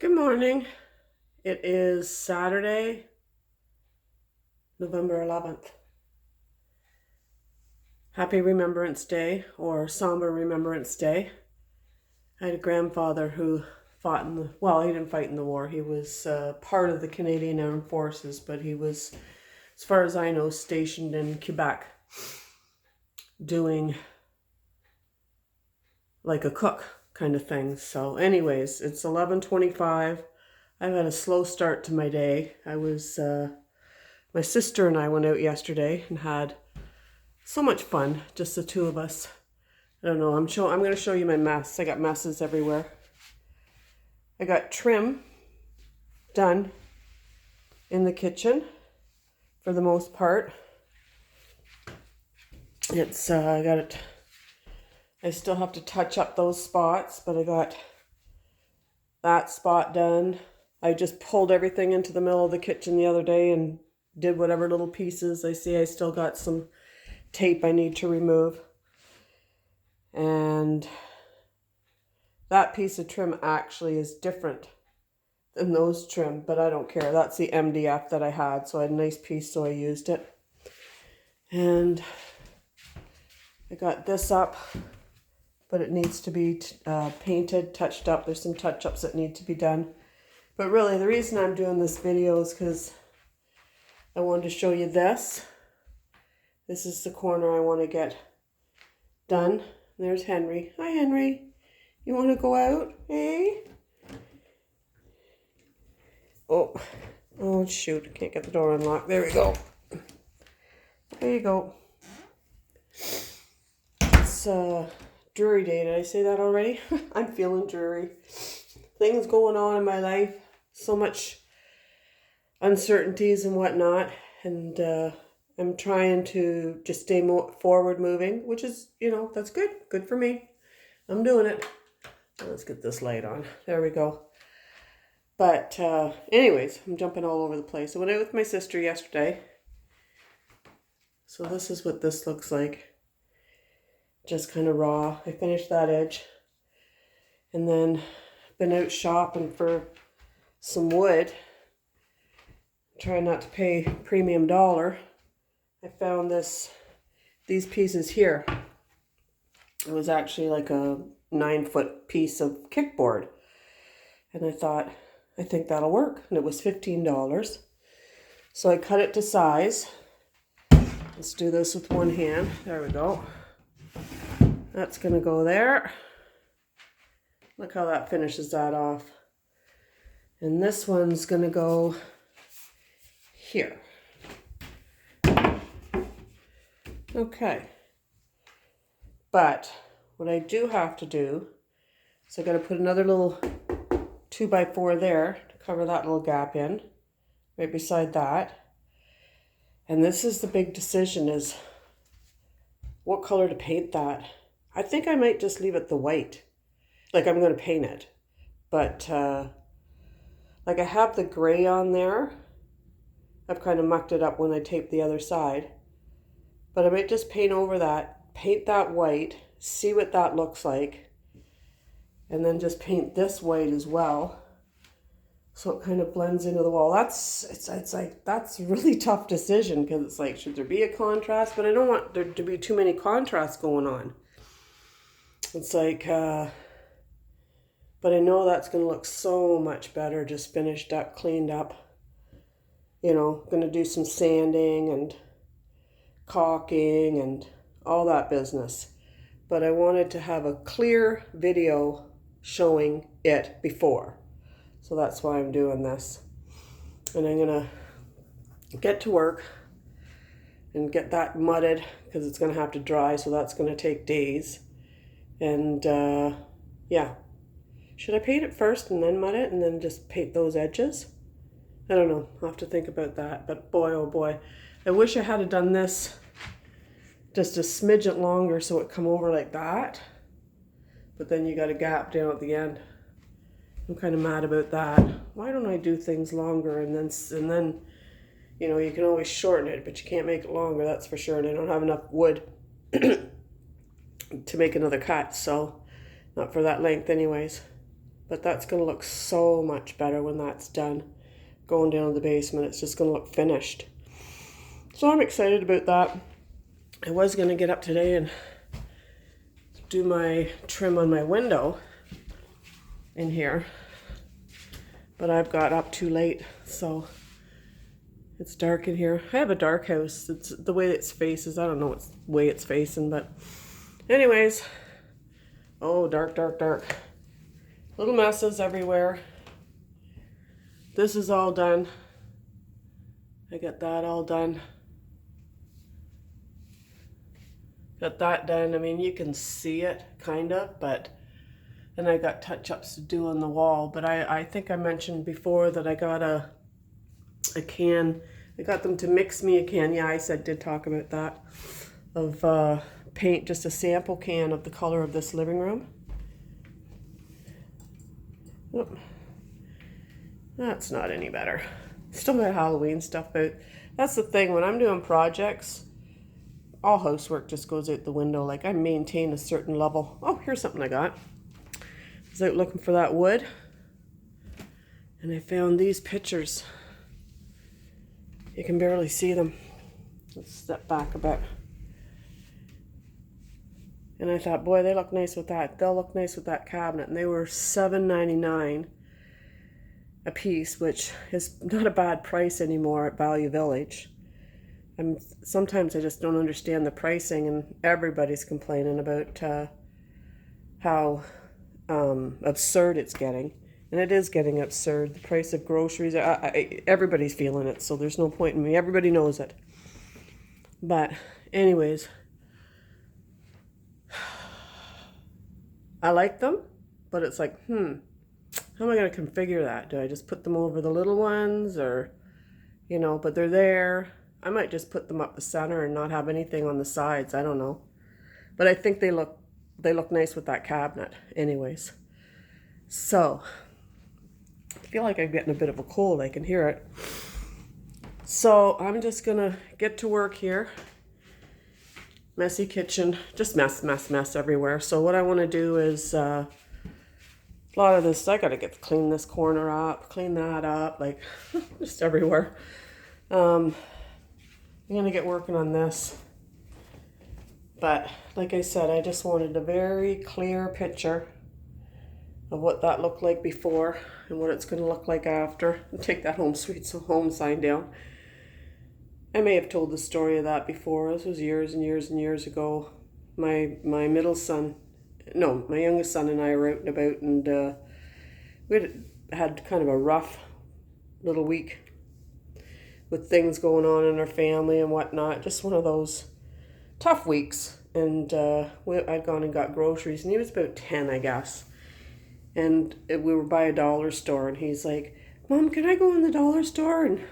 Good morning. It is Saturday, November 11th. Happy Remembrance Day, or Somber Remembrance Day. I had a grandfather who fought he didn't fight in the war. He was part of the Canadian Armed Forces, but he was, as far as I know, stationed in Quebec doing like a cook kind of thing. So anyways, it's 11:25. I've had a slow start to my day. My sister and I went out yesterday and had so much fun, just the two of us. I don't know, I'm going to show you my mess. I got messes everywhere. I got trim done in the kitchen for the most part. I still have to touch up those spots, but I got that spot done. I just pulled everything into the middle of the kitchen the other day and did whatever little pieces. I still got some tape I need to remove. And that piece of trim actually is different than those trim, but I don't care. That's the MDF that I had, so I had a nice piece, so I used it. And I got this up, but it needs to be painted, touched up. There's some touch-ups that need to be done. But really, the reason I'm doing this video is because I wanted to show you this. This is the corner I want to get done. There's Henry. Hi, Henry. You want to go out? Hey? Oh, shoot. Can't get the door unlocked. There we go. There you go. It's dreary day. Did I say that already? I'm feeling dreary. Things going on in my life. So much uncertainties and whatnot. And I'm trying to just stay forward moving, which is, that's good. Good for me. I'm doing it. So let's get this light on. There we go. But anyways, I'm jumping all over the place. I went out with my sister yesterday. So this is what this looks like. Just kind of raw. I finished that edge. And then been out shopping for some wood. Trying not to pay premium dollar. I found these pieces here. It was actually like a 9-foot piece of kickboard. And I thought, I think that'll work. And it was $15. So I cut it to size. Let's do this with one hand. There we go. That's going to go there. Look how that finishes that off. And this one's going to go here. Okay. But what I do have to do is I got to put another little 2x4 there to cover that little gap in, right beside that. And this is the big decision, is what color to paint that. I think I might just leave it the white. Like I'm going to paint it. But like I have the gray on there. I've kind of mucked it up when I taped the other side. But I might just paint over that, paint that white, see what that looks like. And then just paint this white as well. So it kind of blends into the wall. It's a really tough decision, because it's like, should there be a contrast? But I don't want there to be too many contrasts going on. It's like, but I know that's going to look so much better, just finished up, cleaned up. Going to do some sanding and caulking and all that business. But I wanted to have a clear video showing it before. So that's why I'm doing this. And I'm going to get to work and get that mudded, because it's going to have to dry, so that's going to take days. And yeah. Should I paint it first and then mud it and then just paint those edges? I don't know. I'll have to think about that. But boy, oh boy. I wish I had done this just a smidget longer so it come over like that. But then you got a gap down at the end. I'm kind of mad about that. Why don't I do things longer and then you can always shorten it, but you can't make it longer, that's for sure. And I don't have enough wood to make another cut, so not for that length anyways. But that's going to look so much better when that's done. Going down to the basement, it's just going to look finished. So I'm excited about that. I was going to get up today and do my trim on my window in here, but I've got up too late, so it's dark in here. I have a dark house. It's the way it's faces. I don't know what way it's facing, but anyways, oh, dark, dark, dark. Little messes everywhere. This is all done. I got that all done. Got that done. I mean, you can see it, kind of, but then I got touch-ups to do on the wall. But I think I mentioned before that I got a can. I got them to mix me a can. Yeah, I did talk about that. Of paint, just a sample can of the color of this living room. Oh, that's not any better. Still got Halloween stuff out. That's the thing, when I'm doing projects, all housework just goes out the window. Like, I maintain a certain level. Oh, here's something I got. I was out looking for that wood, and I found these pictures. You can barely see them. Let's step back a bit. And I thought, boy, they look nice with that. They'll look nice with that cabinet. And they were $7.99 a piece, which is not a bad price anymore at Value Village. Sometimes I just don't understand the pricing, and everybody's complaining about how absurd it's getting. And it is getting absurd. The price of groceries, everybody's feeling it, so there's no point in me. Everybody knows it. But anyways, I like them, but it's like, how am I going to configure that? Do I just put them over the little ones, or, but they're there. I might just put them up the center and not have anything on the sides. I don't know. But I think they look nice with that cabinet anyways. So, I feel like I'm getting a bit of a cold. I can hear it. So, I'm just going to get to work here. Messy kitchen. Just mess everywhere. So, what I want to do is, a lot of this, I got to clean this corner up, clean that up, like, just everywhere. I'm going to get working on this. But like I said, I just wanted a very clear picture of what that looked like before and what it's going to look like after. And take that home sweet home sign down. I may have told the story of that before. This was years and years and years ago. My youngest son and I were out and about, and we had kind of a rough little week with things going on in our family and whatnot. Just one of those tough weeks. And I'd gone and got groceries, and he was about 10, I guess. And we were by a dollar store, and he's like, Mom, can I go in the dollar store and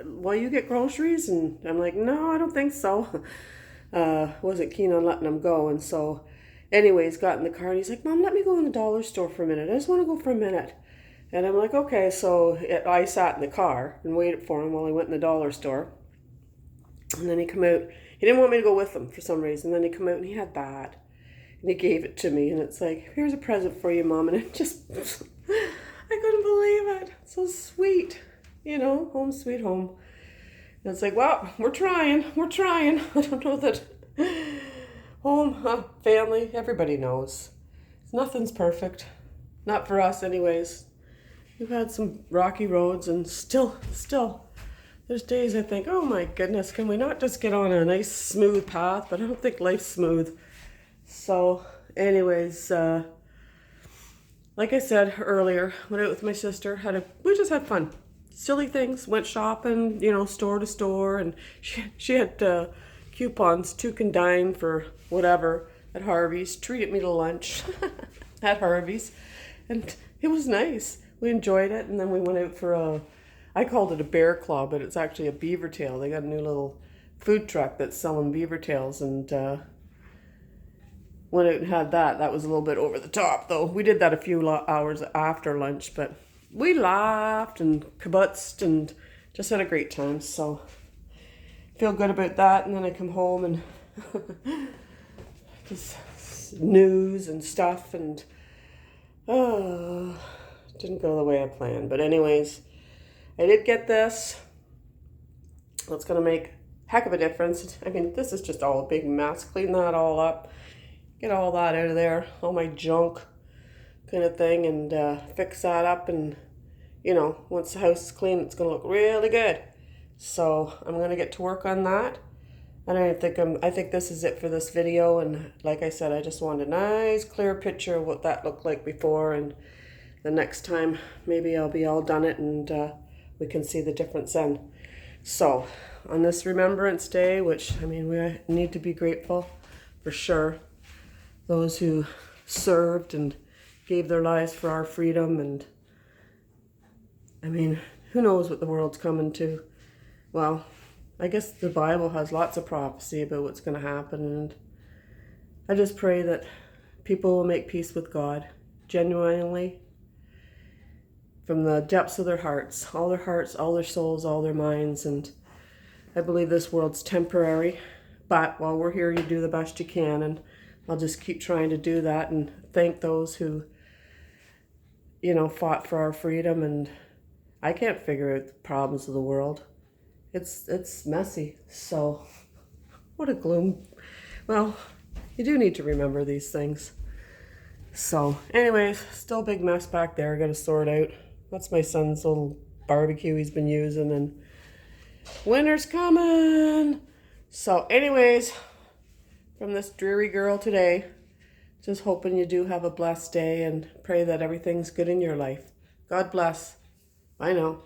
while you get groceries? And I'm like, no, I don't think so. Wasn't keen on letting him go. And so anyways, got in the car, and he's like, Mom, let me go in the dollar store for a minute. I just want to go for a minute. And I'm like, okay. So I sat in the car and waited for him while he went in the dollar store. And then he come out. He didn't want me to go with him for some reason. Then he come out and he had that. And he gave it to me. And it's like, here's a present for you, Mom. And it just, I couldn't believe it. So sweet. Home sweet home. And it's like, well, we're trying. I don't know that home, family, everybody knows. Nothing's perfect. Not for us anyways. We've had some rocky roads, and still, there's days I think, oh my goodness, can we not just get on a nice smooth path? But I don't think life's smooth. So anyways, like I said earlier, went out with my sister, we just had fun. Silly things, went shopping, store to store, and she had coupons, 2 can dine for whatever at Harvey's, treated me to lunch at Harvey's, and it was nice. We enjoyed it, and then we went out for I called it a bear claw, but it's actually a beaver tail. They got a new little food truck that's selling beaver tails, and went out and had that. That was a little bit over the top, though. We did that a few hours after lunch, but we laughed and kibutzed and just had a great time. So feel good about that. And then I come home and just news and stuff, and Oh, didn't go the way I planned. But anyways, I did get this. That's going to make a heck of a difference. I mean, this is just all a big mess. Clean that all up. Get all that out of there. All my junk kind of thing. And fix that up. And, you know, once the house is clean, it's going to look really good. So I'm going to get to work on that. And I think this is it for this video. And like I said, I just want a nice clear picture of what that looked like before. And the next time, maybe I'll be all done it and we can see the difference then. So on this Remembrance Day, which, I mean, we need to be grateful for sure. Those who served and gave their lives for our freedom. And I mean, who knows what the world's coming to. Well, I guess the Bible has lots of prophecy about what's going to happen. And I just pray that people will make peace with God genuinely, from the depths of their hearts, all their souls, all their minds. And I believe this world's temporary, but while we're here, you do the best you can. And I'll just keep trying to do that and thank those who, you know, fought for our freedom. And I can't figure out the problems of the world. It's messy. So what a gloom. Well, you do need to remember these things. So anyways, still a big mess back there. I got to sort out. That's my son's little barbecue he's been using, and winter's coming. So anyways, from this dreary girl today, just hoping you do have a blessed day and pray that everything's good in your life. God bless. Bye now.